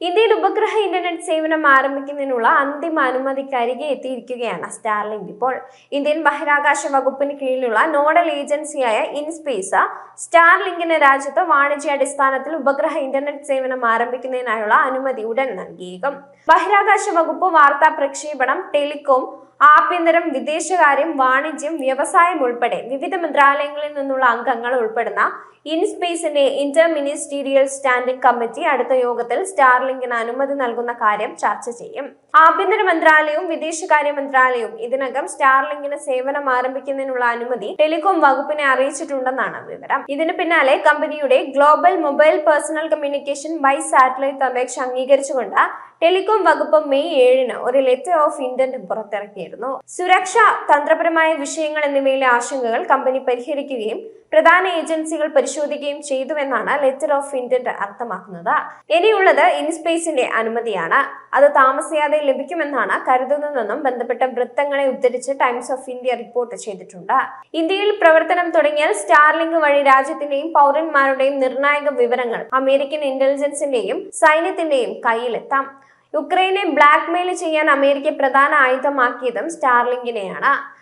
ഇന്ത്യയിൽ ഉപഗ്രഹ ഇന്റർനെറ്റ് സേവനം ആരംഭിക്കുന്നതിനുള്ള അന്തിമ അനുമതിക്കരികെ എത്തിയിരിക്കുകയാണ് സ്റ്റാർലിങ്ക്. ഇപ്പോൾ ഇന്ത്യൻ ബഹിരാകാശ വകുപ്പിന് കീഴിലുള്ള നോഡൽ ഏജൻസിയായ ഇൻസ്പേസ് സ്റ്റാർലിങ്കിന് രാജ്യത്ത് വാണിജ്യാടിസ്ഥാനത്തിൽ ഉപഗ്രഹ ഇന്റർനെറ്റ് സേവനം ആരംഭിക്കുന്നതിനായുള്ള അനുമതി ഉടൻ നൽകിയേക്കും. ബഹിരാകാശ വകുപ്പ് വാർത്താ പ്രക്ഷേപണം, ടെലികോം, ആഭ്യന്തരം, വിദേശകാര്യം, വാണിജ്യം, വ്യവസായം ഉൾപ്പെടെ വിവിധ മന്ത്രാലയങ്ങളിൽ നിന്നുള്ള അംഗങ്ങൾ ഉൾപ്പെടുന്ന ഇൻസ്പേസിന്റെ ഇന്റർ മിനിസ്റ്റീരിയൽ സ്റ്റാൻഡിംഗ് കമ്മിറ്റി അടുത്ത യോഗത്തിൽ സ്റ്റാർലിങ്കിന് അനുമതി നൽകുന്ന കാര്യം ചർച്ച ചെയ്യും. ആഭ്യന്തര മന്ത്രാലയവും വിദേശകാര്യ മന്ത്രാലയവും ഇതിനകം സ്റ്റാർലിങ്കിന് സേവനം ആരംഭിക്കുന്നതിനുള്ള അനുമതി ടെലികോം വകുപ്പിനെ അറിയിച്ചിട്ടുണ്ടെന്നാണ് വിവരം. ഇതിന് പിന്നാലെ കമ്പനിയുടെ global mobile personal communication by satellite അപേക്ഷ അംഗീകരിച്ചുകൊണ്ട് ടെലികോം വകുപ്പ് മെയ് 7-ന് ഒരു ലെറ്റർ ഓഫ് ഇന്റന്റ് പുറത്തിറക്കിയിരുന്നു. സുരക്ഷ, തന്ത്രപരമായ വിഷയങ്ങൾ എന്നിവയിലെ ആശങ്കകൾ കമ്പനി പരിഹരിക്കുകയും പ്രധാന ഏജൻസികൾ പരിശോധിക്കുകയും ചെയ്തുവെന്നാണ് ലെറ്റർ ഓഫ് ഇന്റന്റ് അർത്ഥമാക്കുന്നത്. ഇനിയുള്ളത് ഇൻസ്പേസിന്റെ അനുമതിയാണ്. അത് താമസിയാതെ ലഭിക്കുമെന്നാണ് കരുതുന്നതെന്നും ബന്ധപ്പെട്ട വൃത്തങ്ങളെ ഉദ്ധരിച്ച് ടൈംസ് ഓഫ് ഇന്ത്യ റിപ്പോർട്ട് ചെയ്തിട്ടുണ്ട്. ഇന്ത്യയിൽ പ്രവർത്തനം തുടങ്ങിയാൽ സ്റ്റാർലിങ്ക് വഴി രാജ്യത്തിന്റെയും പൗരന്മാരുടെയും നിർണായക വിവരങ്ങൾ അമേരിക്കൻ ഇന്റലിജൻസിന്റെയും സൈന്യത്തിന്റെയും കയ്യിലെത്താം. യുക്രൈനെ ബ്ലാക്ക്മെയിൽ ചെയ്യാൻ അമേരിക്ക പ്രധാന ആയുധമാക്കിയതും സ്റ്റാർലിങ്കിനെയാണ്.